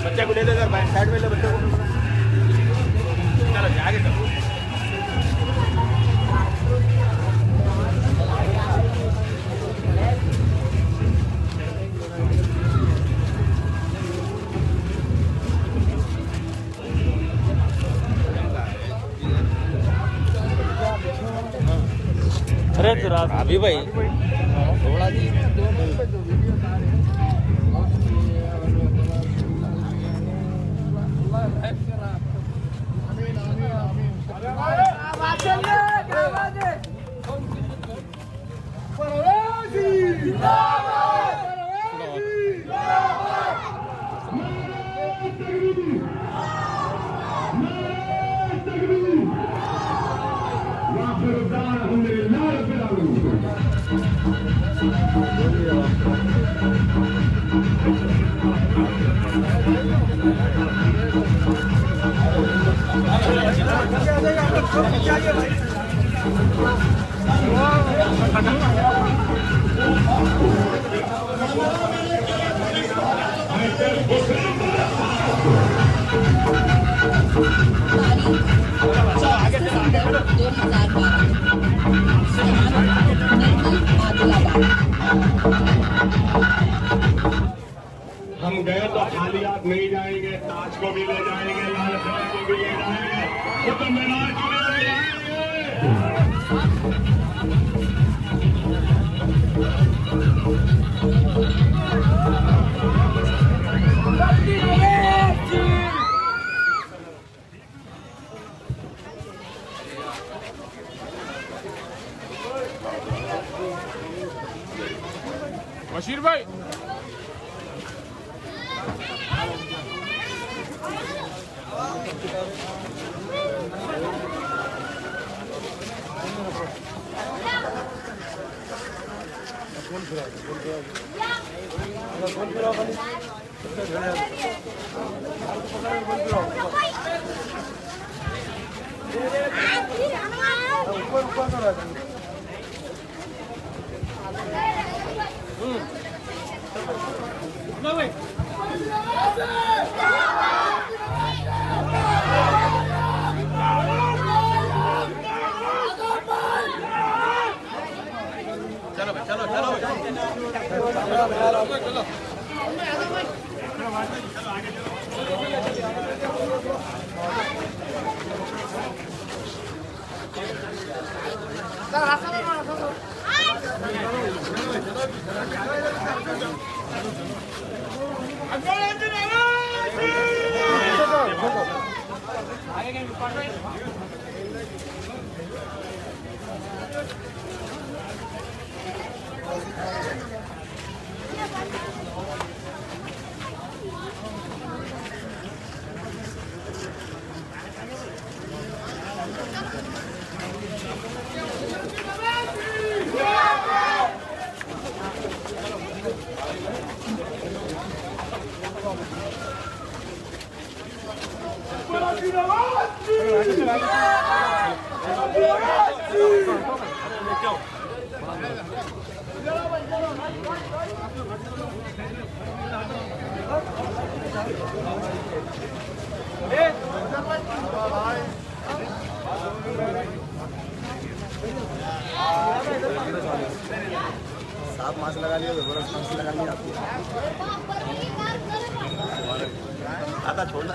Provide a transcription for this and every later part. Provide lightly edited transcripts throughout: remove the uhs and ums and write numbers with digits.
बच्चे को ले लेकर साइड में ले बच्चे को चलो आगे चलो अरे तेरा अभी भाई थोड़ा जी हम गए तो खाली हाथ नहीं जाएंगे, ताज को भी ले जाएंगे, लाल किले को भी ले जाएंगे, कुतुब मीनार को भी ले बशीर भाई साफ मास्क लगा लिया तो बड़ा मास्क लगा लिया आता छोड़ना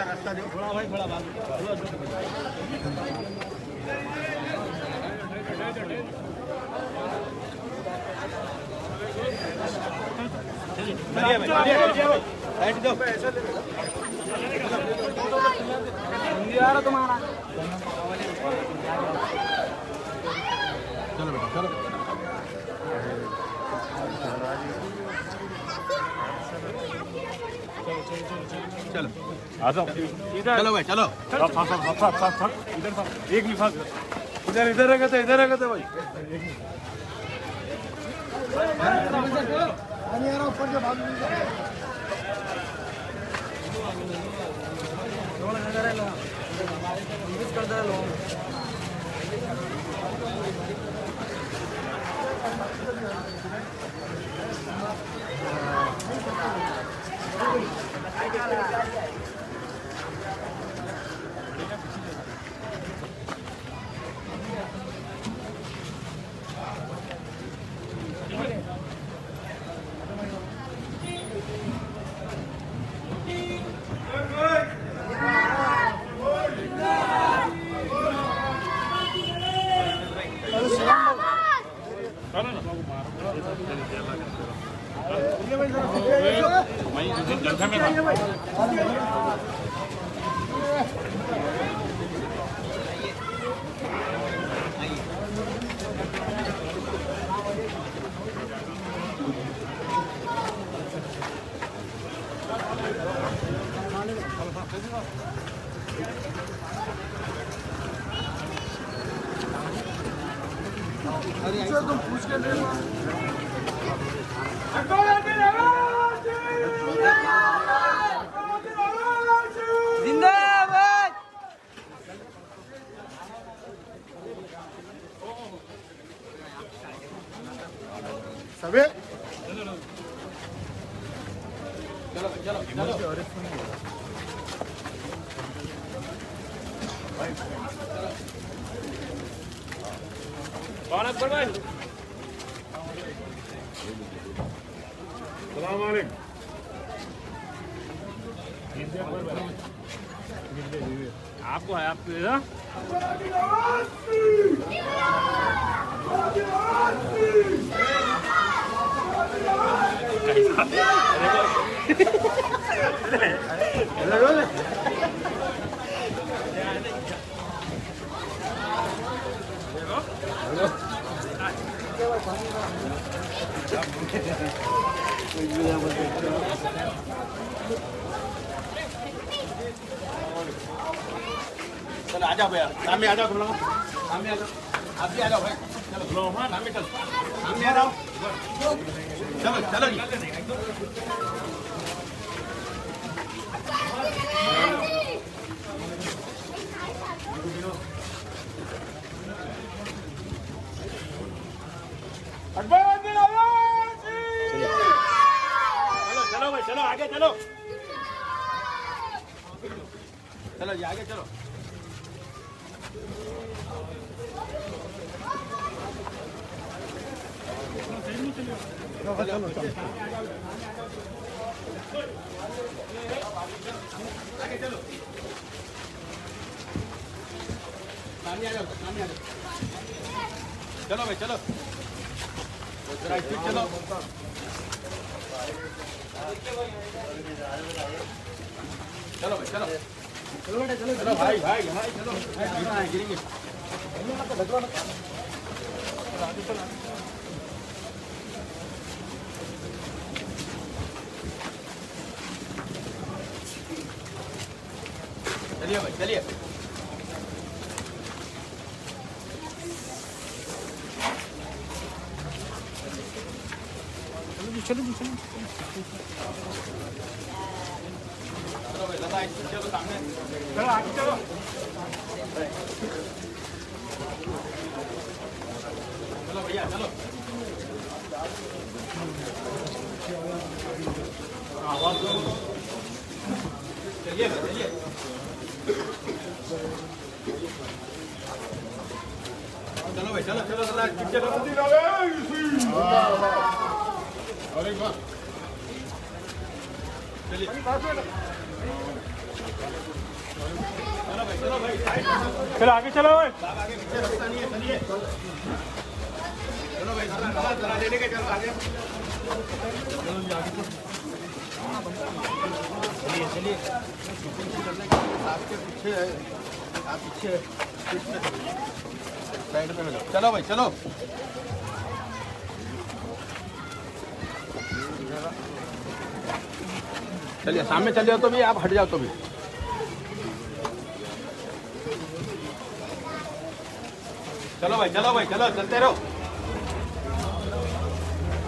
रास्ता दो थोड़ा भाई थोड़ा भाग चलिए भाई साइड दो आ रहा तुम्हारा चलो बेटा चलो चलो आ जाओ इधर चलो भाई चलो इधर एक लिफाफ इधर रखा था भाई तुम पूछ के जिंदाबाद सबे कौन अकबर भाई सलाम वालेकुम आपको है आपको चलो आ जाओ भैया सामने आ जाओ तुम लोग सामने आ जाओ आप भी आ जाओ भाई चलो हाँ सामने चलो सामने आ जाओ चलो चलो जी चलो चलो भाई चलो आगे चलो चलो जी आगे चलो चलो चलो आगे चलो सामने आ जाओ सामने आ जाओ चलो भाई चलो जरा स्पीड चलो चलो भाई चलो चलो बेटा चलो चलो भाई भाई भाई चलो गिरेंगे चलिए भाई चलिए चलो जी चलो। चलो भाई दादा चलो सामने चलो आगे चलो। चलो भैया चलो। आवाज दो। चलिए चलिए। चलो भाई चलो चलो दादा चलो। अरे वाह चलिए चलो भाई चलो आगे चलो भाई। साहब आगे पीछे रास्ता नहीं है चलिए। चलो भाई जरा ले लेके चलो आगे। चलो जी आगे चलिए चलिए। आपके पीछे है आप पीछे साइड में मिलो। चलो भाई चलो। चलिए सामने चल जाओ तो भी आप हट जाओ तो भी। चलो भाई चलो चलते रहो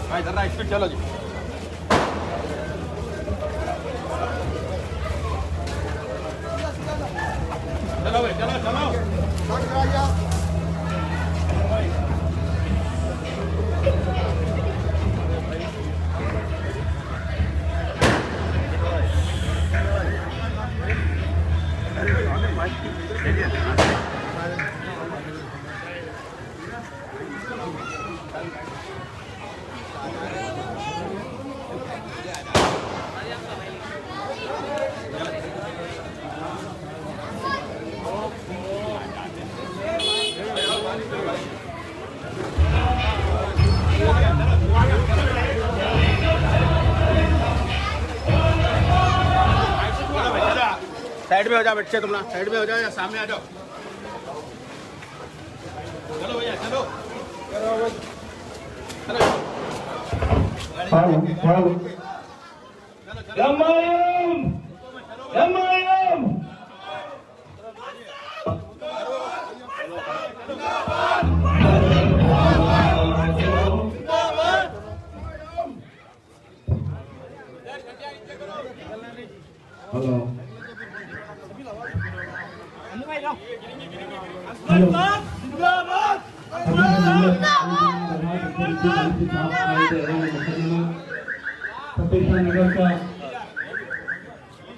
भाई जरा स्पीड चलो जी। चलो भाई चलो चलो। साइड में हो जाओ बच्चे तुम ना साइड में हो जाओ या सामने आ जाओ। चलो भैया चलो रामायण रामायण हेलो नगर का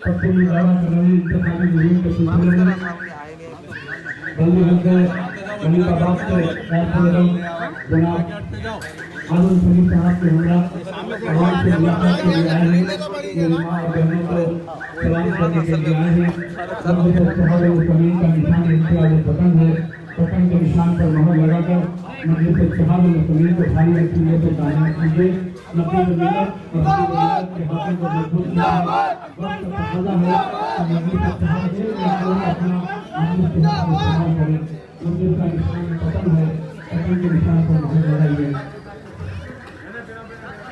पश्चिमी दावा करने इंतजामी जमीन के सिलसिले में बंदी बनकर अमीनाबाद से कारपोरेटर जनाब आजम शरीफ साहब के हमरा आवाम से मुलाकात के लिए आए हैं। मेरी माँ और बहनों को सलाम करने के लिए आए हैं। जमीन का निशान इम्तियाज पतंग है। पतंग के निशान पर मोहर लगाकर मजलिस इत्तेहाद मुस्लिमीन को भारी रखने को कामयाब कीजिए। नबी मिलत और हमारे के हाथों को मजबूत कीजिए। वक्त तकाजा है कि मजलिस इत्तेहाद से अपना मजलिस के साथ इस्तेमाल करें। मजलिस का निशान पतंग है। पतंग के निशान पर मोहर लगाइए।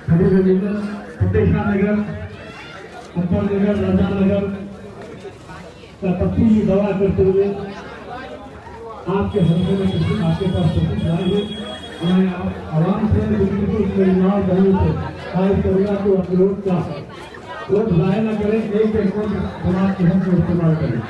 खड़ी जमीन फतेह नगर अकबर नगर राजा नगर का तफसीली दवा करते हुए आपके हल्के में किसी आपके पास कोशिश आई है। मैं आवाम से बिल्कुल मेरी माँ बहनों से खारिज करूँगा तो अपलोड का वोट ज़ाया न करें। एक वोट समाज के हक में इस्तेमाल करें।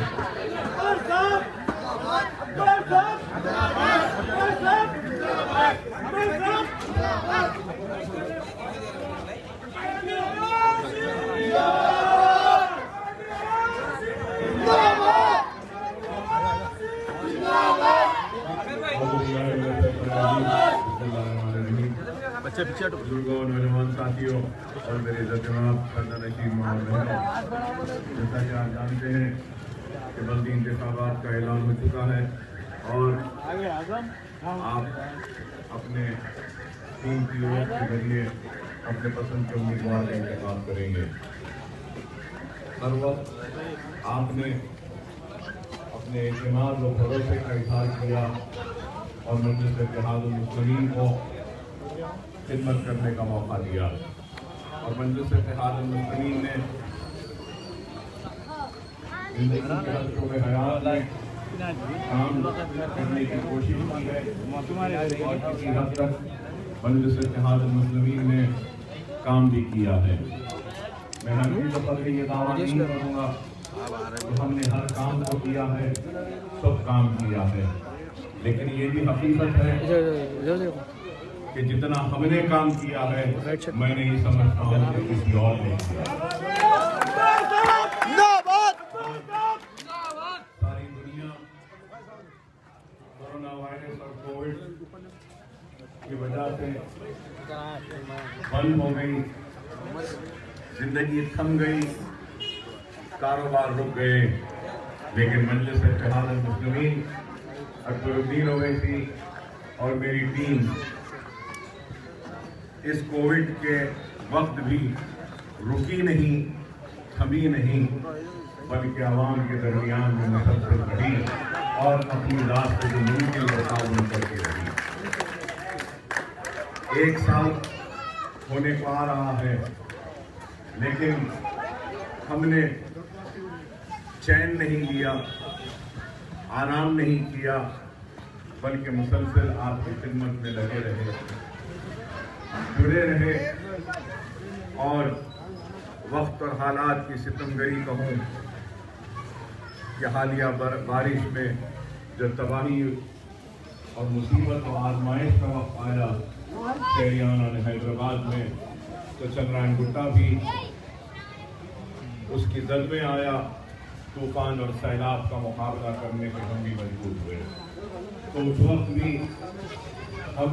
बच्चे पीछे बुजुर्गों नौजवान साथियों और मेरे जनाब खजानची माँ बहनों, जैसा कि आप जानते हैं कि बल्दी इंतखाबात का ऐलान हो चुका है और आप अपने टीम की ओर के जरिए अपने पसंद के उम्मीदवार का इंतखाब करेंगे। हर वक्त आपने अपने एतमाद और भरोसे का इजहार किया और मजलिस इत्तेहाद मुस्लिमीन को खिदमत करने का मौका दिया और मजलिस इत्तेहाद मुस्लिमीन ने जिंदगी के हस्तों में हयात काम करने की कोशिश की है और किसी हद तक मजलिस इत्तेहाद मुस्लिमीन ने काम भी किया है। मैं हर दफा ये दावा नहीं करूँगा कि हमने हर काम को किया है, सब काम किया है, लेकिन ये भी हकीकत है कि जितना हमने काम किया है मैं नहीं समझता हूँ कि किसी और ने किया। सारी दुनिया कोरोना वायरस और कोविड की वजह से बंद हो गई, जिंदगी थम गई, कारोबार रुक गए, लेकिन मजलिस इत्तेहाद मुस्लिमीन अकबरुद्दीन ओवैसी और मेरी टीम इस कोविड के वक्त भी रुकी नहीं, थमी नहीं, बल्कि आवाम के दरमियान में मुसलसल रही और अपनी रात से जो मुमकिन ताउन करती रही। एक साल होने को आ रहा है, लेकिन हमने चैन नहीं लिया, आराम नहीं किया, बल्कि मुसलसल आपकी खिदमत में लगे रहे, जुड़े रहे और वक्त और हालात की सितमगरी कहूँ कि हालिया बारिश में जब तबाही और मुसीबत और आजमाइश का वक्त आया शहरियाना ने हैदराबाद में, तो चंद्रायन गुट्टा भी उसकी जद में आया, तूफान और सैलाब का मुकाबला करने के हम भी मजबूर हुए। तो उस वक्त भी हम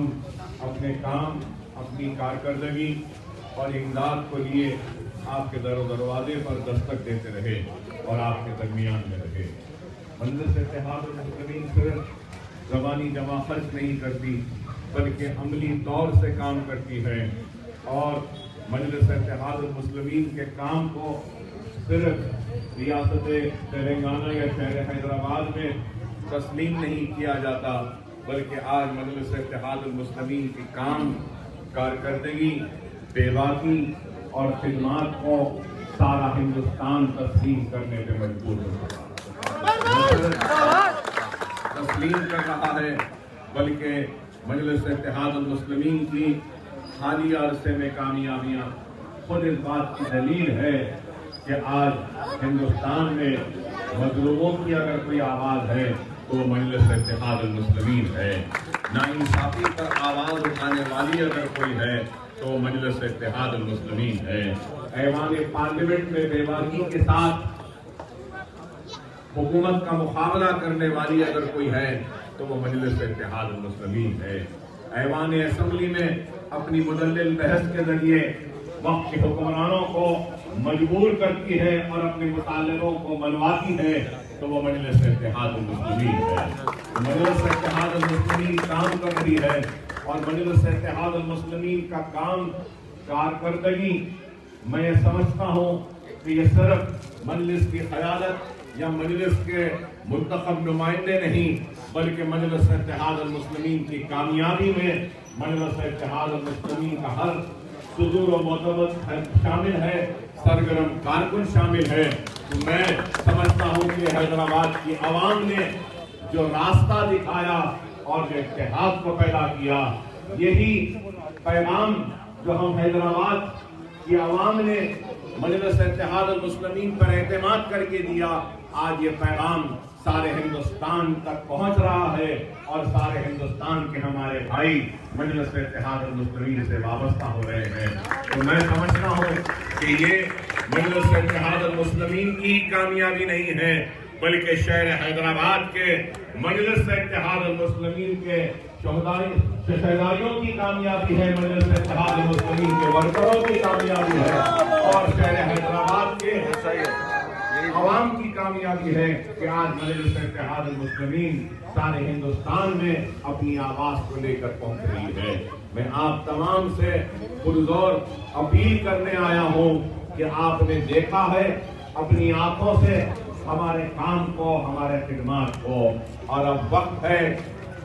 अपने काम, अपनी कारकर्दगी और इमदाद को लिए आपके दरवाजे पर दस्तक देते रहे और आपके दरमियान में रहे। मजलिस इत्तेहाद मुस्लिमीन सिर्फ ज़बानी जमा खर्च नहीं करती, बल्कि अमली तौर से काम करती है और मजलिस इत्तेहाद मुस्लिमीन के काम को सिर्फ रियासत तेलंगाना या शहर हैदराबाद में तस्लीम नहीं किया जाता, बल्कि आज मजलिस इत्तेहाद मुस्लिमीन की काम, कारकर्दगी, बेबाकी और खिदमात को सारा हिंदुस्तान तस्लीम करने पे मजबूर तस्लीम कर रहा है, बल्कि मजलिस इत्तेहाद मुस्लिमीन की हालिया अरसे में कामयाबियां खुद इस बात की दलील है कि आज हिंदुस्तान में मजलूमों की अगर कोई आवाज़ है तो मजलिस इत्तेहाद मुस्लिमीन है। नाइंसाफी पर आवाज़ उठाने वाली अगर कोई है तो मजलिस इत्तेहाद मुस्लिमीन है। ऐवान पार्लियामेंट में बेबाकी के साथ हुकूमत का मुकाबला करने वाली अगर कोई है तो वो मजलिस इत्तेहाद मुस्लिमीन है। ऐवान असेंबली में अपनी मुदल्लिल बहस के जरिए वक्त के हुक्मरानों को मजबूर करती है और अपने मुतालिबों को मनवाती है तो वो मजलिस इत्तेहाद मुस्लिमीन है। मजलिस इत्तेहाद मुस्लिमीन काम कर रही है और मजलिस इत्तेहाद मुस्लिमीन का काम, कारकर्दगी, मैं समझता हूँ कि ये सिर्फ मजलिस की क़यादत या मजलिस के मुंतखब नुमाइंदे नहीं, बल्कि मजलिस इत्तेहाद मुस्लिमीन की कामयाबी में मजलिस इत्तेहाद मुस्लिमीन का हर सुदूर और मोतबत शामिल है, सरगर्म कारकुन शामिल है। तो मैं समझता हूँ कि हैदराबाद की आवाम ने जो रास्ता दिखाया और जो इत्तेहाद को पैदा किया, यही पैगाम जो हम हैदराबाद की आवाम ने मजलिस इत्तेहाद मुस्लिमीन पर एतमाद करके दिया, आज ये पैगाम सारे हिंदुस्तान तक पहुंच रहा है और सारे हिंदुस्तान के हमारे भाई मजलिस इत्तेहाद मुस्लिमीन से वाबस्ता हो रहे हैं। तो मैं समझता हूँ कि ये मजलिस इत्तेहाद मुस्लिमीन की कामयाबी नहीं है, बल्कि शहर हैदराबाद के मजलिस इत्तेहाद मुस्लिमीन के शहदारियों की कामयाबी है, मजलिस इत्तेहाद मुस्लिमीन के वर्करों की कामयाबी है और शहर हैदराबाद के आवाम की कामयाबी है कि आज मजलिस इत्तेहाद मुस्लिमीन सारे हिंदुस्तान में अपनी आवाज को लेकर पहुंच रही है। मैं आप तमाम से पुरजोर अपील करने आया हूं कि आपने देखा है अपनी आंखों से हमारे काम को, हमारे खिदमात को, और अब वक्त है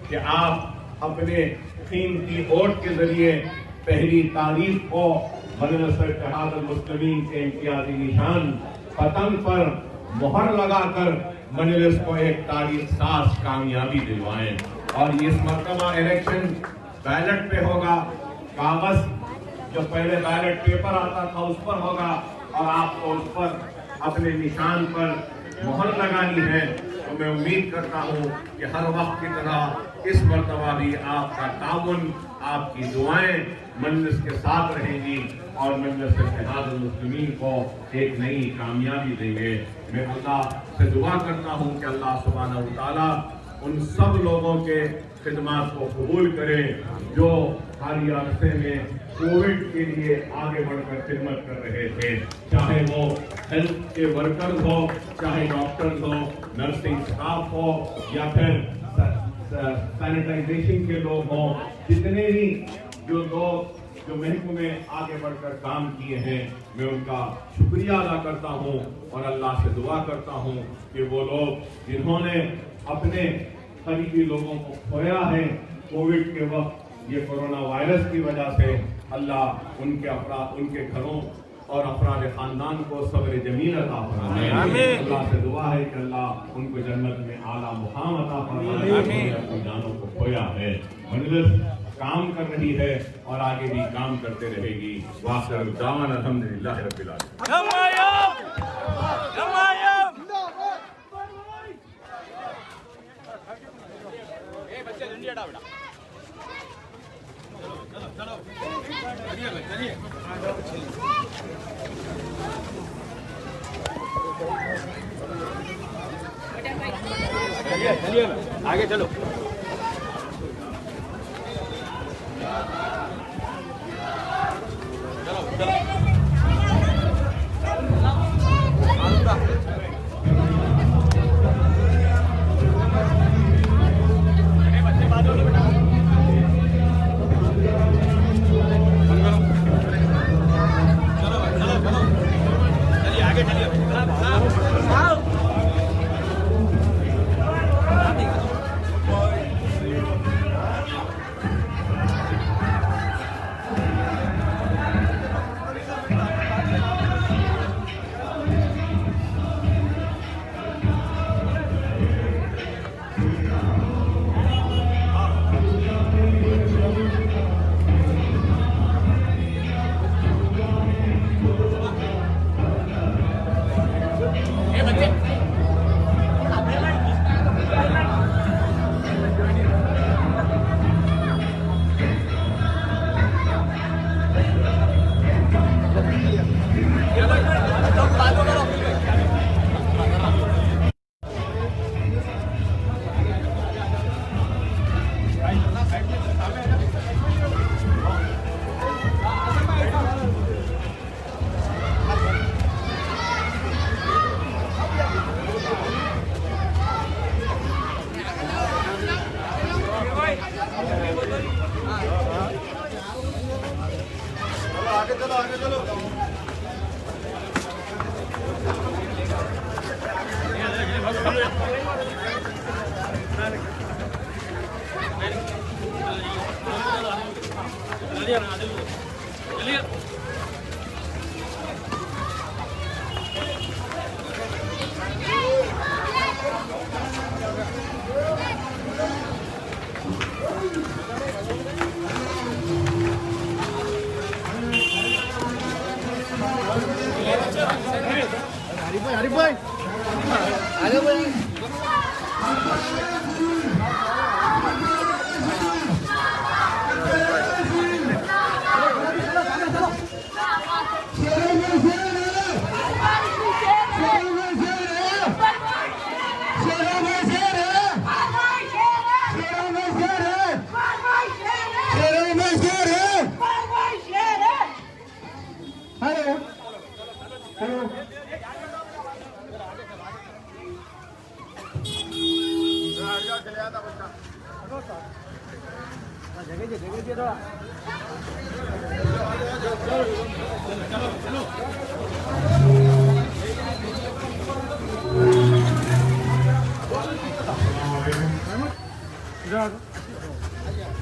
कि आप अपने कीमती वोट के जरिए पहली तारीख को मजलिस इत्तेहाद मुस्लिमीन के इम्तियाजी निशान पतंग पर मोहर लगाकर मजलिस को एक तारीख साज कामयाबी दिलवाएं। और इस मरतबा इलेक्शन बैलेट पे होगा, कागज जो पहले बैलेट पेपर आता था उस पर होगा और आपको उस पर अपने निशान पर मोहर लगानी है। तो मैं उम्मीद करता हूं कि हर वक्त की तरह इस मर्तबा भी आपका ताउन, आपकी दुआएं मजलिस के साथ रहेंगी और मजलिस इत्तेहादुल मुस्लिमीन को एक नई कामयाबी देंगे। मैं अल्लाह से दुआ करता हूं कि अल्लाह सुब्हानहू व तआला उन सब लोगों के खिदमात को कबूल करे जो हालिया अरसे में कोविड के लिए आगे बढ़कर खिदमत कर रहे थे, चाहे वो हेल्थ के वर्कर्स हो, चाहे डॉक्टर्स हो, नर्सिंग स्टाफ हो या फिर सैनिटाइजेशन के लोग हों, जितने भी जो लोग जो महकमे में आगे बढ़कर काम किए हैं, मैं उनका शुक्रिया अदा करता हूं और अल्लाह से दुआ करता हूं कि वो लोग जिन्होंने अपने करीबी लोगों को खोया है कोविड के वक्त ये कोरोना वायरस की वजह से, अल्लाह उनके घरों और अफराद खानदान को सब्र जमील अता फरमाए। अल्लाह से दुआ है कि अल्लाह उनको जन्नत में आला मुकाम अता फरमाए। अपनी जानों को खोया है, मजलिस काम कर रही है और आगे भी काम करते रहेगी। वाखिर दावाना अल्हम्दुलिल्लाह रब्बिल आलमीन। चलिए आगे चलो।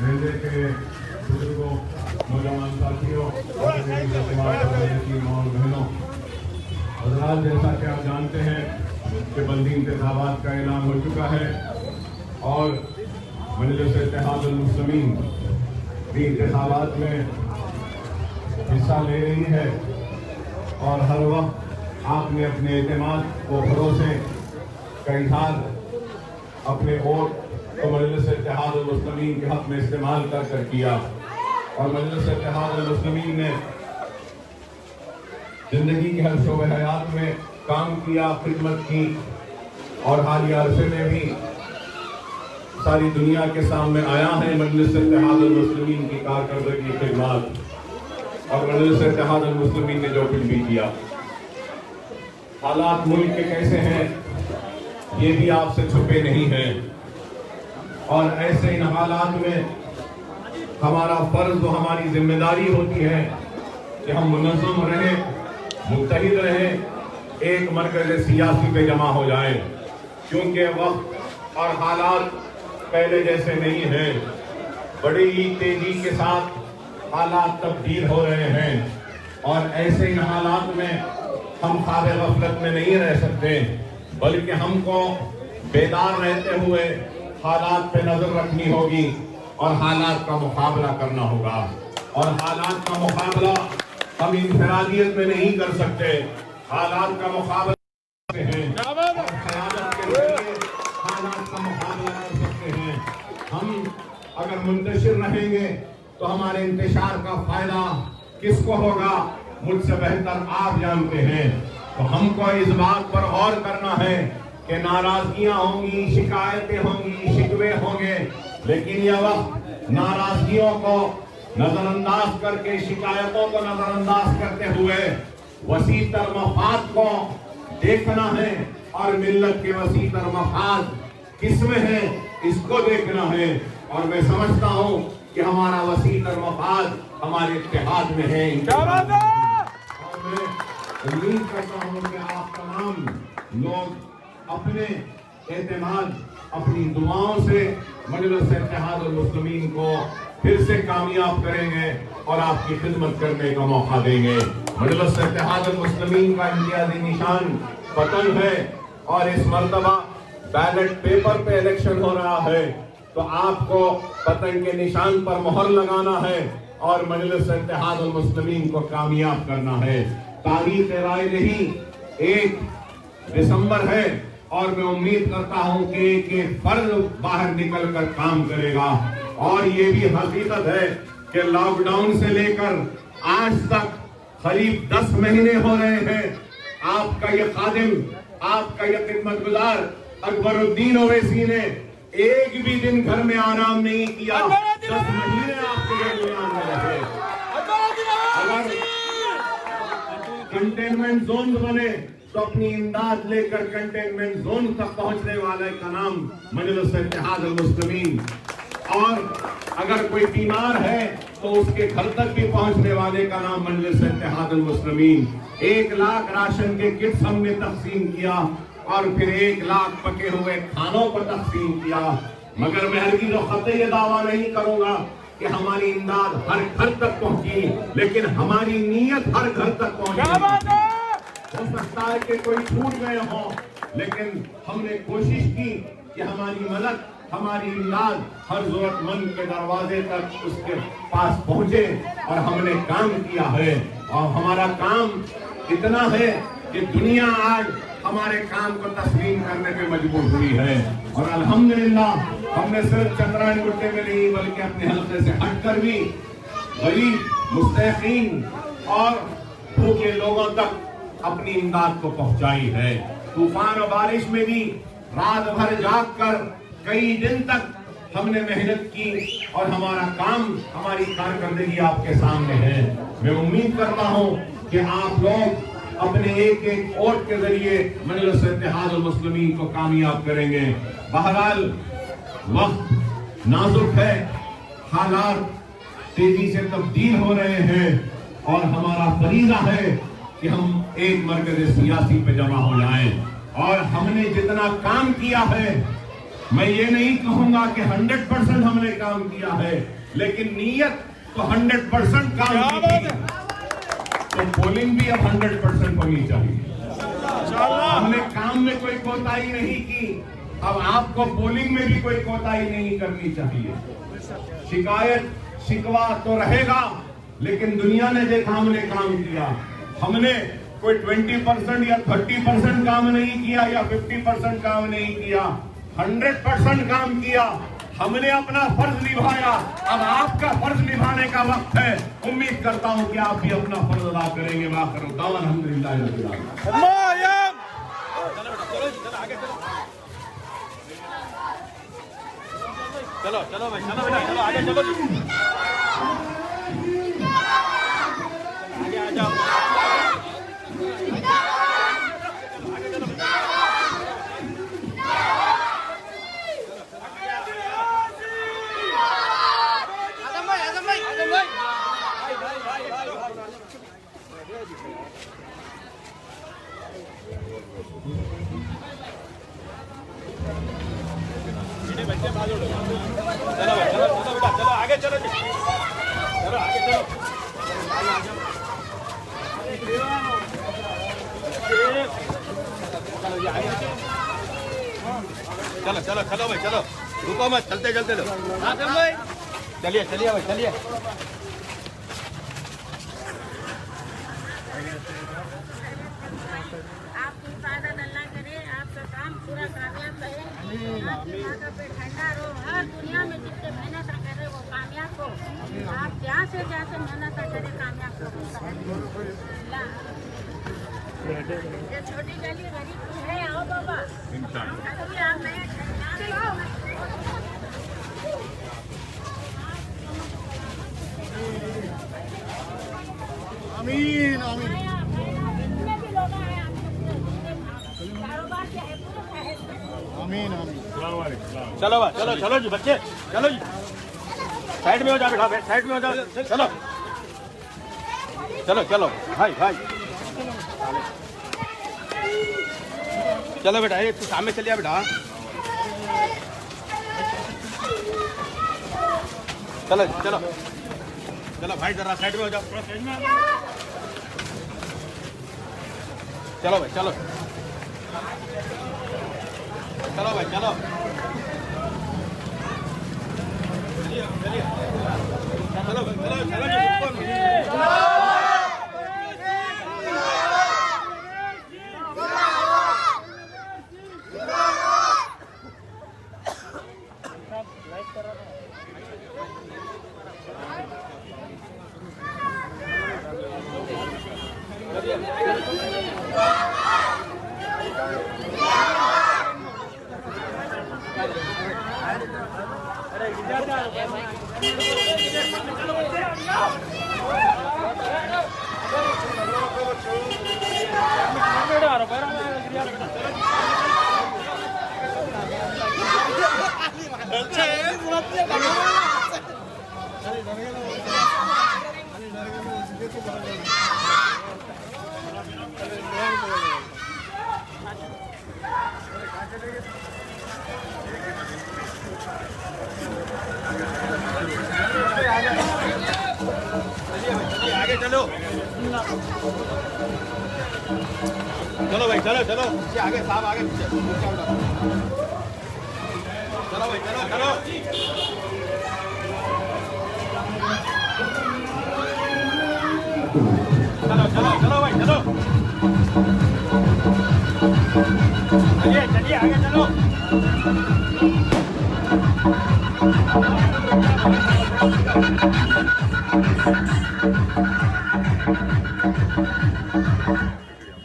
रेलवे के बुजुर्गों, नौजवान साथियों, माँ और बहनों, हज़रात, जैसा कि आप जानते हैं कि बल्दी इंतखाबात का ऐलान हो चुका है और मजलिस इत्तेहादुल मुस्लिमीन भी इंतखाबात में हिस्सा ले रही है और हर वक्त आपने अपने एतमाद व भरोसे का इजहार अपने वोट को मजलिस इत्तेहाद अल मुस्लिमीन के हक में इस्तेमाल कर किया और मजलिस इत्तेहाद अल मुस्लिमीन ने जिंदगी के हर शोबे हयात में काम किया, खिदमत की और हालिया अरसे में भी सारी दुनिया के सामने आया है मजलिस इत्तेहाद अल मुस्लिमीन की कारकर्दगी, खिदमत और मजलिस इत्तेहाद अल मुस्लिमीन ने जो कुछ भी किया। हालात मुल्क के कैसे हैं ये भी आपसे छुपे नहीं हैं और ऐसे इन हालात में हमारा फर्ज और हमारी जिम्मेदारी होती है कि हम मुनज़्ज़म रहें, मुत्तहिद रहें, एक मरकज़ सियासी पे जमा हो जाएं, क्योंकि वक्त और हालात पहले जैसे नहीं हैं। बड़ी ही तेजी के साथ हालात तब्दील हो रहे हैं और ऐसे इन हालात में हम ख्वाब गफलत में नहीं रह सकते, बल्कि हमको बेदार रहते हुए हालात पे नजर रखनी होगी और हालात का मुकाबला करना होगा। और हालात का मुकाबला हम इंफरादियत में नहीं कर सकते, हालात का मुकाबला करते हैं और क़यादत के जरिए हालात का मुकाबला कर सकते हैं। हम अगर मुंतशिर रहेंगे तो हमारे इंतशार का फायदा किसको होगा, मुझसे बेहतर आप जानते हैं। तो हमको इस बात पर गौर करना है कि नाराजगियां होंगी, शिकायतें होंगी, शिकवे होंगे, लेकिन यह वक्त नाराजगियों को नजरअंदाज करके, शिकायतों को नजरअंदाज करते हुए वसी तर मफाद को देखना है और मिल्लत के वसी तर मफाद किसमें है इसको देखना है। और मैं समझता हूँ कि हमारा वसी तर मफाद हमारे इत्तेहाद में है। और मैं उम्मीद करता हूँ कि आप तमाम लोग अपने एतमाद, अपनी दुआओं से मजलिस इत्तेहाद अल मुस्लिमीन को फिर से कामयाब करेंगे और आपकी खिदमत करने का मौका देंगे। मजलिस इत्तेहाद अल मुस्लिमीन का इम्तियाजी निशान पतंग है और इस मर्तबा बैलेट पेपर पे इलेक्शन हो रहा है, तो आपको पतंग के निशान पर मोहर लगाना है और मजलिस इत्तेहाद अल मुस्लिमीन को कामयाब करना है। तारीख राय नहीं 1 दिसंबर है और मैं उम्मीद करता हूं कि एक फर्द बाहर निकल कर काम करेगा। और ये भी हकीकत है कि लॉकडाउन से लेकर आज तक करीब 10 महीने हो रहे हैं, आपका ये खादिम, आपका ये खिदमत गुजार अकबरुद्दीन ओवैसी ने एक भी दिन घर में आराम नहीं किया। 10 महीने आपके घर में आराम रहे। अगर कंटेनमेंट जोन बने तो अपनी इमदाद लेकर कंटेनमेंट जोन तक पहुंचने वाले का नाम मजलिस इत्तेहाद अल मुस्लिमीन, और अगर कोई बीमार है तो उसके घर तक भी पहुंचने वाले का नाम मजलिस इत्तेहाद अल मुस्लिमीन। 1 लाख राशन के किट्स हमने तकसीम किया और फिर 1 लाख पके हुए खानों को तकसीम किया। मगर मैं हरगिज़ ख़त्ते ये दावा नहीं करूंगा कि हमारी इमदाद हर घर तक पहुंची, लेकिन हमारी नीयत हर घर तक पहुंची। हो सकता है कि कोई छूट गए हो, लेकिन हमने कोशिश की कि हमारी मदद, हमारी इमदाद हर जरूरतमंद के दरवाजे तक उसके पास पहुंचे और हमने काम किया है। और हमारा काम इतना है कि दुनिया आज हमारे काम को तस्लीम करने पे मजबूर हुई है। और अल्हम्दुलिल्लाह हमने सिर्फ चंद्रायन गुट्टे में नहीं बल्कि अपने हल्के से हटकर भी गरीब, मुस्तहिकीन और भूखे लोगों तक अपनी इमदाद को पहुंचाई है। तूफान और बारिश में भी रात भर जाग कर कई दिन तक हमने मेहनत की और हमारा काम, हमारी कारकर्दगी आपके सामने है। मैं उम्मीद करता हूं कि आप लोग अपने एक एक वोट के जरिए मजलिस इत्तेहाद अल मुस्लिमीन को कामयाब करेंगे। बहरहाल वक्त नाजुक है, हालात तेजी से तब्दील हो रहे हैं और हमारा फरीज़ा है कि हम एक मरकज़ सियासी पे जमा हो जाएं। और हमने जितना काम किया है, मैं ये नहीं कहूंगा कि 100% हमने काम किया है, लेकिन नीयत तो 100% काम की। तो पोलिंग भी अब 100% होनी चाहिए। हमने काम में कोई कोताही नहीं की, अब आपको पोलिंग में भी कोई कोताही नहीं करनी चाहिए। शिकायत शिकवा तो रहेगा, लेकिन दुनिया ने देखा हमने काम किया। हमने कोई 20% या 30% काम नहीं किया या 50% काम नहीं किया, 100% काम किया। हमने अपना फर्ज निभाया। अब आपका फर्ज निभाने का वक्त है। उम्मीद करता हूं कि आप भी अपना फर्ज अदा करेंगे। अल्हम्दुलिल्लाह। चलो चलो भाई, चलो बेटा, चलो आगे चलो, आगे आ जाओ। बच्चे बाजू चलो भाई, चलो चलो बेटा, चलो आगे चलो जी, चलो आगे चलो, चलो चलो चलो भाई, चलो रुको मत, चलते चलते लो भाई, चलिए चलिए भाई, चलिए। आपकी इबादत अल्लाह करे, आपका काम पूरा कामयाब रहे, आपकी माँ का पेट ठंडा रहो। हर दुनिया में जितने मेहनत करे वो कामयाब हो। आप जहाँ से मेहनत करे कामयाब हो। ये छोटी गली गरीब की है, आओ बाबा, अभी आप नया आमीन आमीन। आमीन आमीन। चलो भाई, चलो चलो जी बच्चे, चलो जी, साइड में हो जाओ बेटा, साइड में हो जाओ, चलो चलो चलो भाई भाई, चलो बेटा, ये तू सामने चलिए बेटा, चलो चलो चलो भाई, जरा साइड में हो जाओ, थोड़ा साइड में आ जाओ। चलो भाई, चलो चलो भाई, चलो चलिए चलिए, चलो चलो चलो। आगे चलो, चलो भाई, चलो चलो, आगे साहब, आगे पीछे, चलो भाई, चलो चलो, चलो चलो चलो भाई, चलो चलिए चलिए, आगे चलो।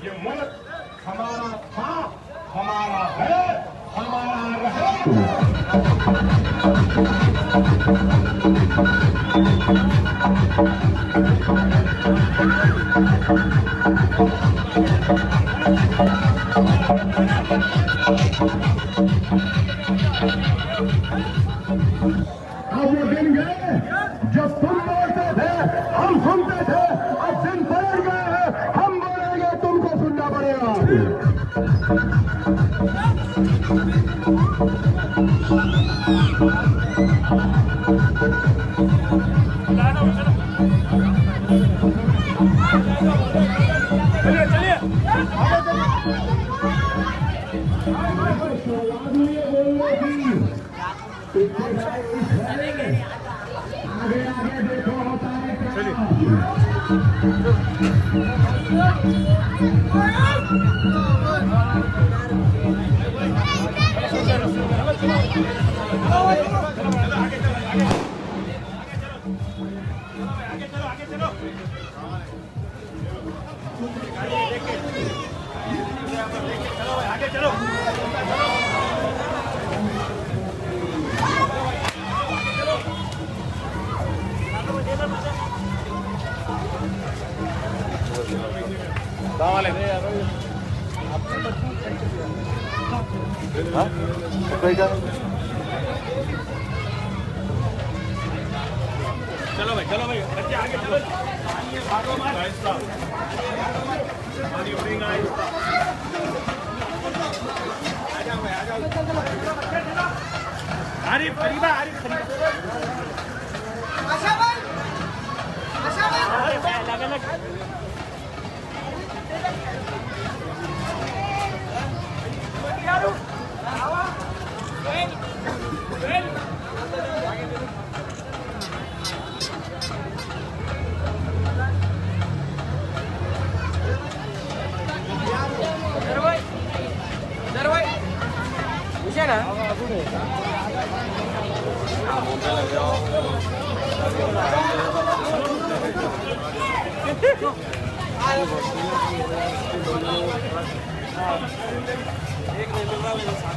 ये मुल्क हमारा था, हमारा है, हमारा रहेगा। अब वो दिन गए जब तुम बोलते थे, हम सुनते थे। अब दिन पलट गए हैं, हम बोलेंगे, तुमको सुनना पड़ेगा। चलिए चलिए, आगे आगे देखो, होता है क्या। चलो भाई बच्चे आगे चलो भागो मत आहिस्ता हमारी उड़ेगा आहिस्ता आ जाओ आरिफ खरीबा आशा भाई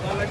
अलग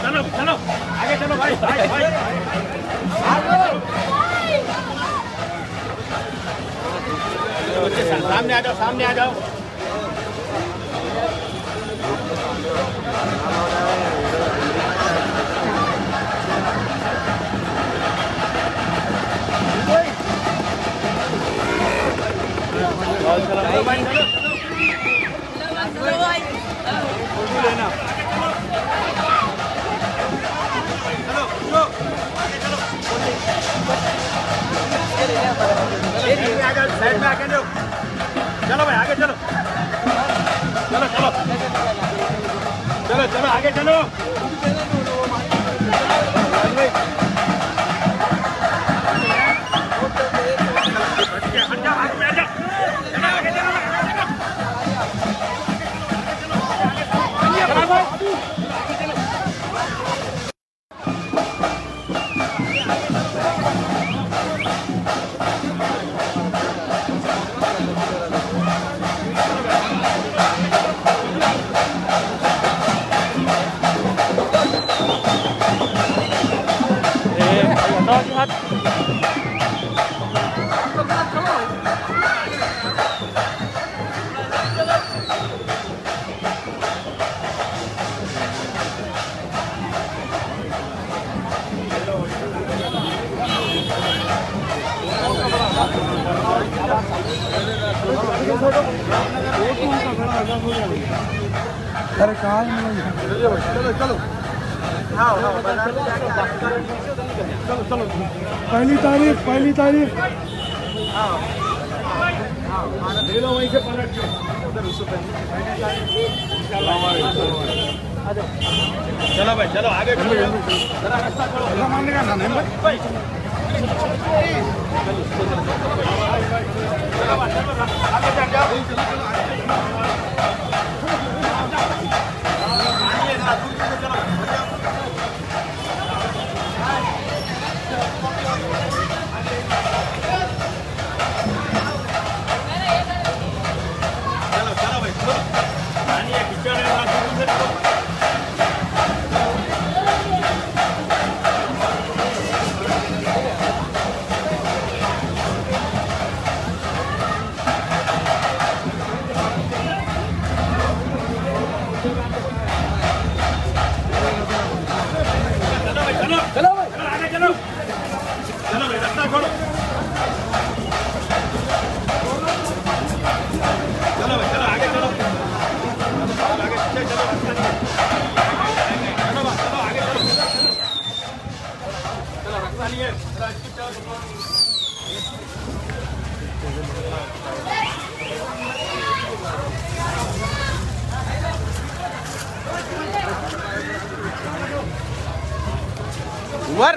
चलो चलो आगे चलो भाई भाई भाई बच्चे सामने आ जाओ, सामने आ जाओ। साइड में आके जाओ, चलो भाई आगे चलो, चलो चलो चलो चलो आगे चलो। अरे कहाँ चलो चलो चलो चलो पहली तारीख ले लो वहीं से पलट के चलो भाई चलो आगे चलो, जरा रास्ता छोड़ो, मानने का ना भाई आगे जाओ। वर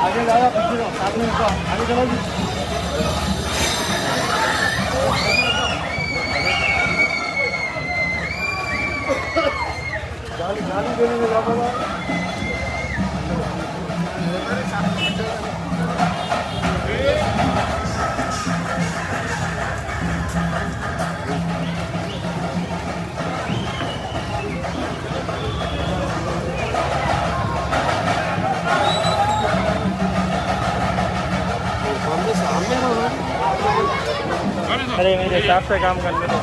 आगे ज़्यादा पीछे जाओ, सामने आगे चलो जी। गाली देने में ज़्यादा अरे मेरे हिसाब से काम करने दो।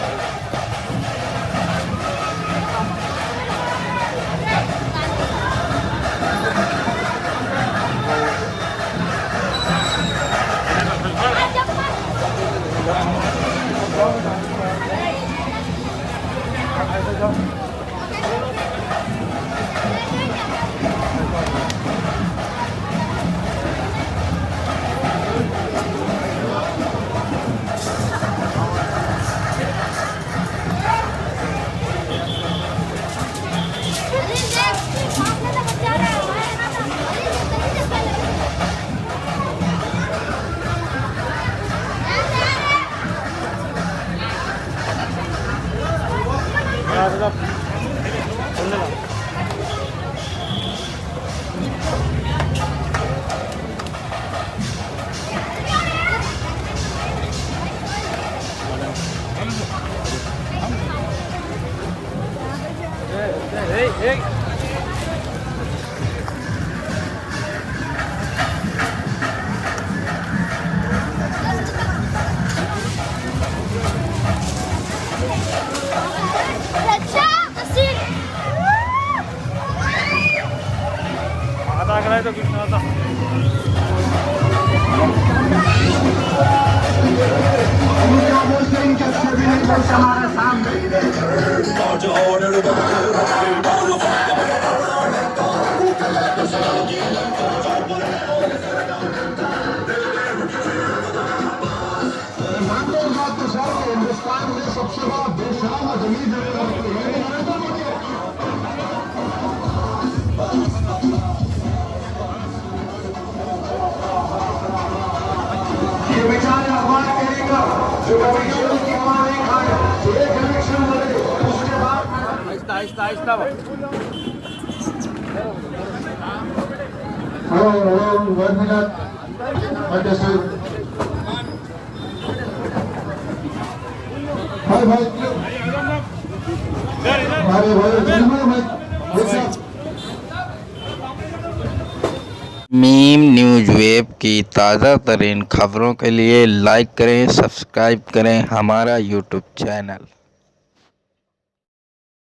ये बेचारे अखबार करेगा जो कमीशन की मां नहीं खाए ये कमीशन बोले उसके बाद Aahista Aahista Aahista hello 1 minute understood हाय भाई अरे भाई मीम न्यूज़ वेब की ताज़ा तरीन खबरों के लिए लाइक करें, सब्सक्राइब करें हमारा यूट्यूब चैनल।